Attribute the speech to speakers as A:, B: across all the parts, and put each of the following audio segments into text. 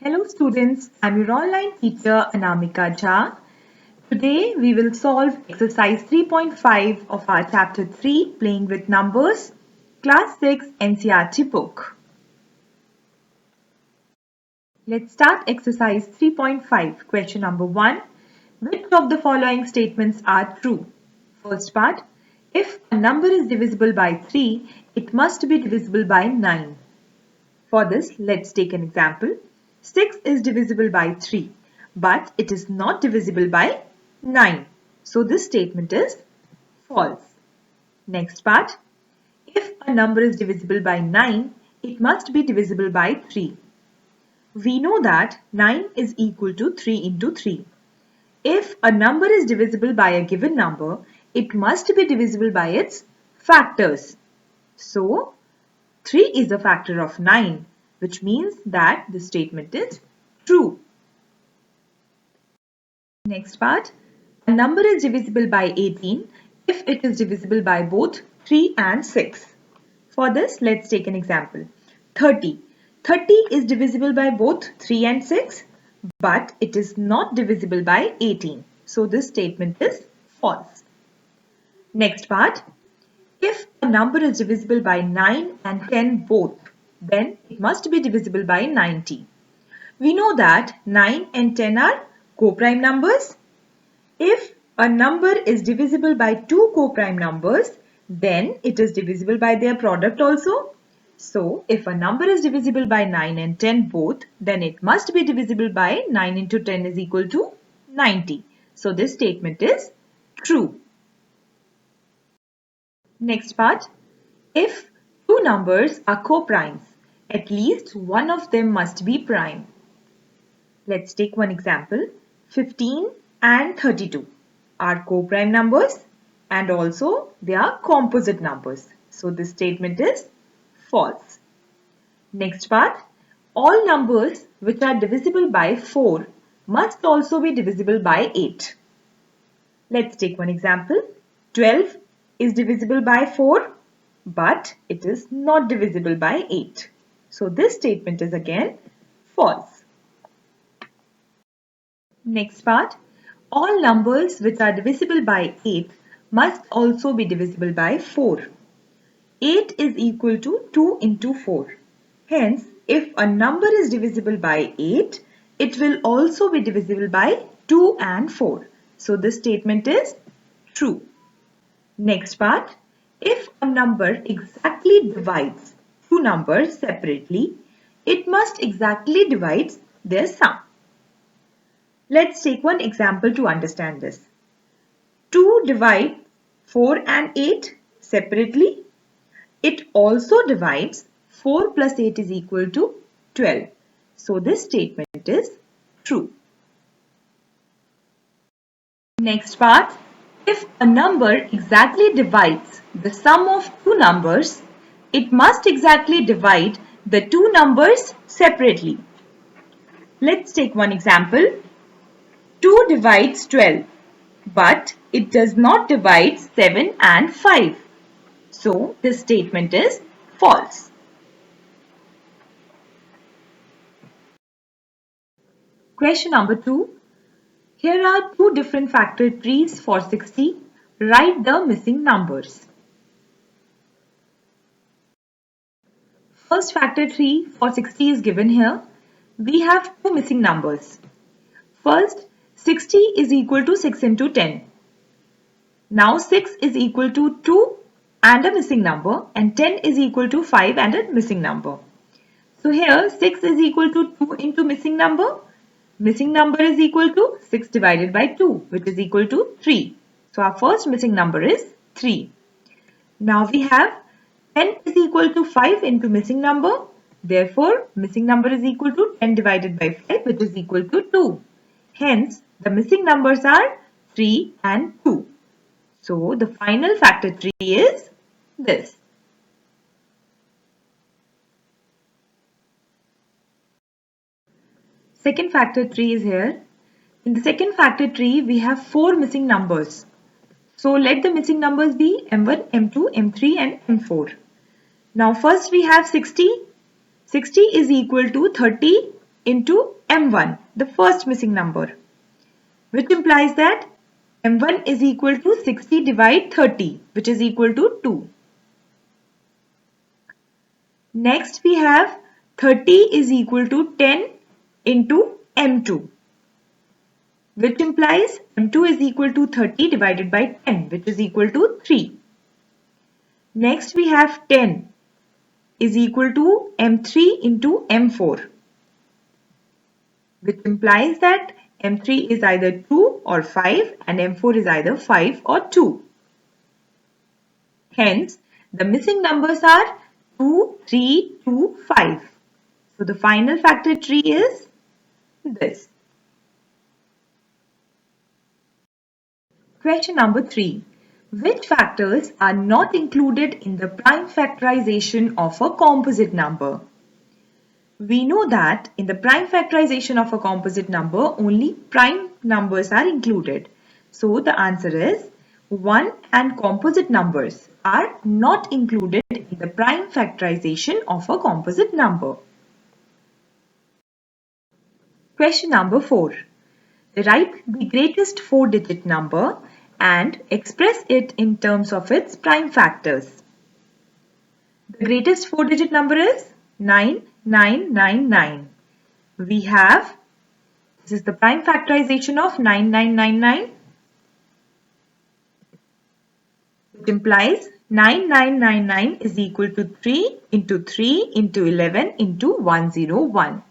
A: Hello students, I'm your online teacher Anamika Jha. Today we will solve exercise 3.5 of our chapter 3 playing with numbers, class 6 NCERT book. Let's start exercise 3.5. Question number 1. Which of the following statements are true? First part, if a number is divisible by 3, it must be divisible by 9. For this, let's take an example. 6 is divisible by 3, but it is not divisible by 9. So this statement is false. Next part. If a number is divisible by 9, it must be divisible by 3. We know that 9 is equal to 3 into 3. If a number is divisible by a given number, it must be divisible by its factors. So, 3 is a factor of 9. Which means that the statement is true. Next part, a number is divisible by 18 if it is divisible by both 3 and 6. For this, let's take an example. 30. 30 is divisible by both 3 and 6, but it is not divisible by 18. So this statement is false. Next part, if a number is divisible by 9 and 10 both, then it must be divisible by 90. We know that 9 and 10 are co-prime numbers. If a number is divisible by two co-prime numbers, then it is divisible by their product also. So, if a number is divisible by 9 and 10 both, then it must be divisible by 9 into 10 is equal to 90. So, this statement is true. Next part, if two numbers are co-primes, at least one of them must be prime. Let's take one example. 15 and 32 are co-prime numbers and also they are composite numbers. So this statement is false. Next part, all numbers which are divisible by 4 must also be divisible by 8. Let's take one example. 12 is divisible by 4, but it is not divisible by 8. So this statement is again false. Next part, all numbers which are divisible by 8 must also be divisible by 4. 8 is equal to 2 into 4. Hence, if a number is divisible by 8, it will also be divisible by 2 and 4. So this statement is true. Next part, if a number exactly divides two numbers separately, it must exactly divide their sum. Let's take one example to understand this. 2 divides 4 and 8 separately. It also divides 4 plus 8 is equal to 12. So this statement is true. Next part, if a number exactly divides the sum of two numbers, it must exactly divide the two numbers separately. Let's take one example. 2 divides 12, but it does not divide 7 and 5. So, this statement is false. Question number 2. Here are two different factor trees for 60. Write the missing numbers. First factor tree for 60 is given here. We have two missing numbers. First, 60 is equal to 6 into 10. Now 6 is equal to 2 and a missing number, and 10 is equal to 5 and a missing number. So here 6 is equal to 2 into missing number. Missing number is equal to 6 divided by 2, which is equal to 3. So our first missing number is 3. Now we have 10 is equal to 5 into missing number. Therefore, missing number is equal to 10 divided by 5, which is equal to 2. Hence, the missing numbers are 3 and 2. So, the final factor tree is this. Second factor tree is here. In the second factor tree, we have 4 missing numbers. So, let the missing numbers be M1, M2, M3 and M4. Now, first we have 60. 60 is equal to 30 into m1, the first missing number, which implies that m1 is equal to 60 divide 30, which is equal to 2. Next we have 30 is equal to 10 into m2, which implies m2 is equal to 30 divided by 10, which is equal to 3. Next we have 10 is equal to m3 into m4, which implies that m3 is either 2 or 5 and m4 is either 5 or 2. Hence, the missing numbers are 2, 3, 2, 5. So the final factor tree is this. Question number 3. Which factors are not included in the prime factorization of a composite number? We know that in the prime factorization of a composite number, only prime numbers are included. So the answer is 1 and composite numbers are not included in the prime factorization of a composite number. Question number 4. Write the greatest 4-digit number and express it in terms of its prime factors. The greatest 4-digit number is 9999. We have, this is the prime factorization of 9999, which implies 9999 is equal to 3 into 3 into 11 into 101.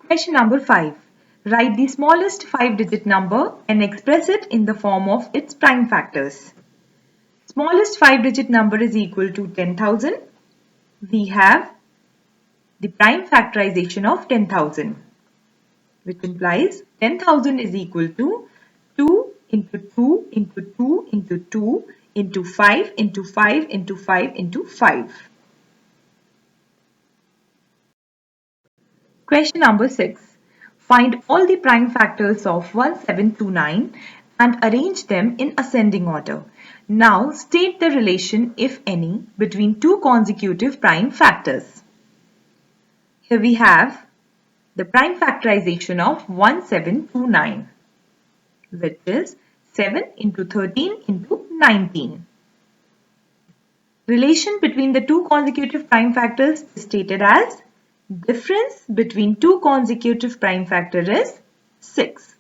A: Question number 5. Write the smallest 5-digit number and express it in the form of its prime factors. Smallest 5-digit number is equal to 10,000. We have the prime factorization of 10,000, which implies 10,000 is equal to 2 into 2 into 2 into 2 into 5 into 5 into 5 into 5. Question number 6. Find all the prime factors of 1729 and arrange them in ascending order. Now state the relation, if any, between two consecutive prime factors. Here we have the prime factorization of 1729, which is 7 into 13 into 19. Relation between the two consecutive prime factors is stated as difference between two consecutive prime factors is 6.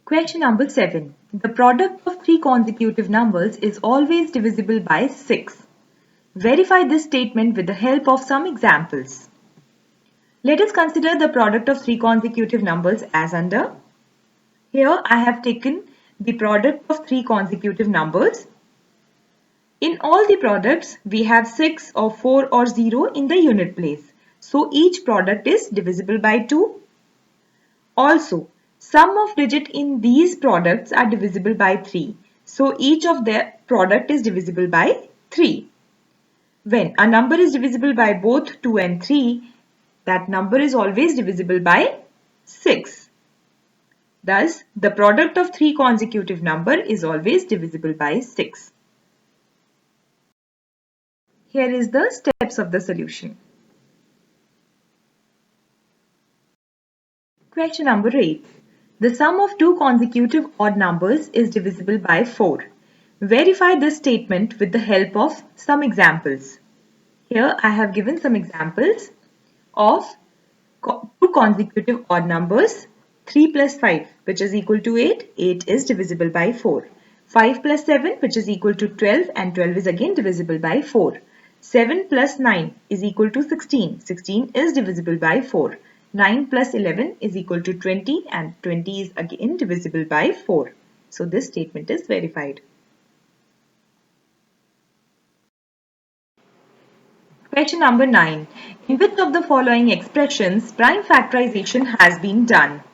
A: Question number 7. The product of three consecutive numbers is always divisible by 6. Verify this statement with the help of some examples. Let us consider the product of three consecutive numbers as under. Here I have taken the product of three consecutive numbers. In all the products, we have 6 or 4 or 0 in the unit place. So each product is divisible by 2. Also, sum of digit in these products are divisible by 3. So each of their product is divisible by 3. When a number is divisible by both 2 and 3, that number is always divisible by 6. Thus, the product of three consecutive number is always divisible by 6. Here is the steps of the solution. Question number 8. The sum of two consecutive odd numbers is divisible by 4. Verify this statement with the help of some examples. Here I have given some examples of two consecutive odd numbers. 3 plus 5, which is equal to 8. 8 is divisible by 4. 5 plus 7, which is equal to 12, and 12 is again divisible by 4. 7 plus 9 is equal to 16. 16 is divisible by 4. 9 plus 11 is equal to 20, and 20 is again divisible by 4. So this statement is verified. Question number 9. In which of the following expressions prime factorization has been done?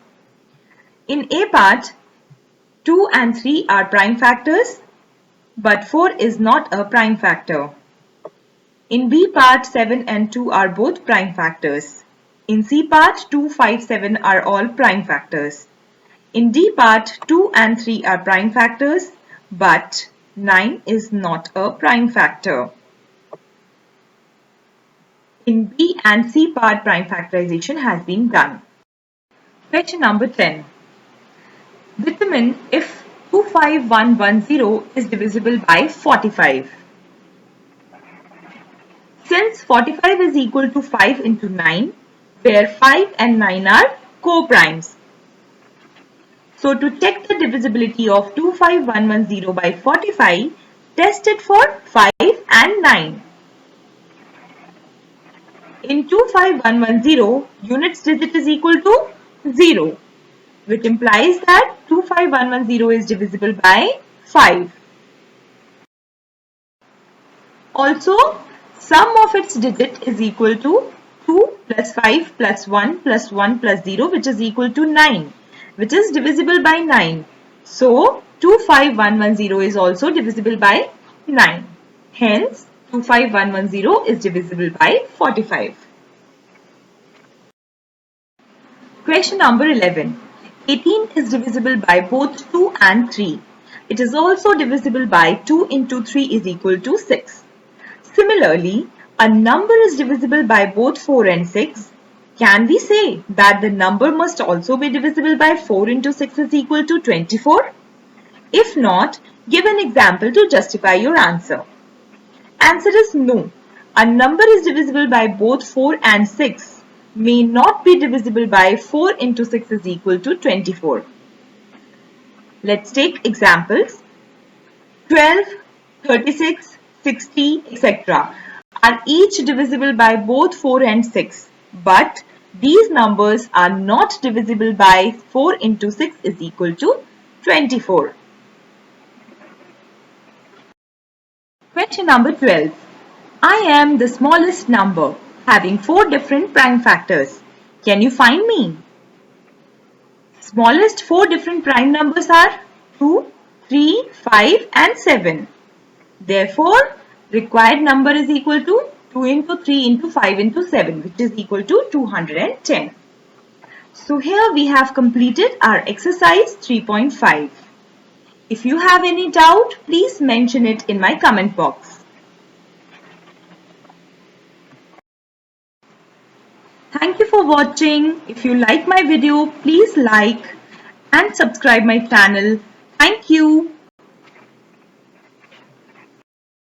A: In A part, 2 and 3 are prime factors, but 4 is not a prime factor. In B part, 7 and 2 are both prime factors. In C part, 2, 5, 7 are all prime factors. In D part, 2 and 3 are prime factors, but 9 is not a prime factor. In B and C part, prime factorization has been done. Question number 10. Determine if 25110 is divisible by 45. Since 45 is equal to 5 into 9, where 5 and 9 are co-primes. So to check the divisibility of 25110 by 45, test it for 5 and 9. In 25110, units digit is equal to 0, which implies that 25110 is divisible by 5. Also, sum of its digit is equal to 2 plus 5 plus 1 plus 1 plus 0, which is equal to 9, which is divisible by 9. So, 25110 is also divisible by 9. Hence, 25110 is divisible by 45. Question number 11. 18 is divisible by both 2 and 3. It is also divisible by 2 into 3 is equal to 6. Similarly, a number is divisible by both 4 and 6. Can we say that the number must also be divisible by 4 into 6 is equal to 24? If not, give an example to justify your answer. Answer is no. A number is divisible by both 4 and 6 may not be divisible by 4 into 6 is equal to 24. Let's take examples. 12, 36, 60, etc. are each divisible by both 4 and 6, but these numbers are not divisible by 4 into 6 is equal to 24. Question number 12. I am the smallest number having 4 different prime factors. Can you find me? Smallest 4 different prime numbers are 2, 3, 5 and 7. Therefore, required number is equal to 2 into 3 into 5 into 7, which is equal to 210. So here we have completed our exercise 3.5. If you have any doubt, please mention it in my comment box. Thank you for watching. If you like my video, please like and subscribe my channel. Thank you.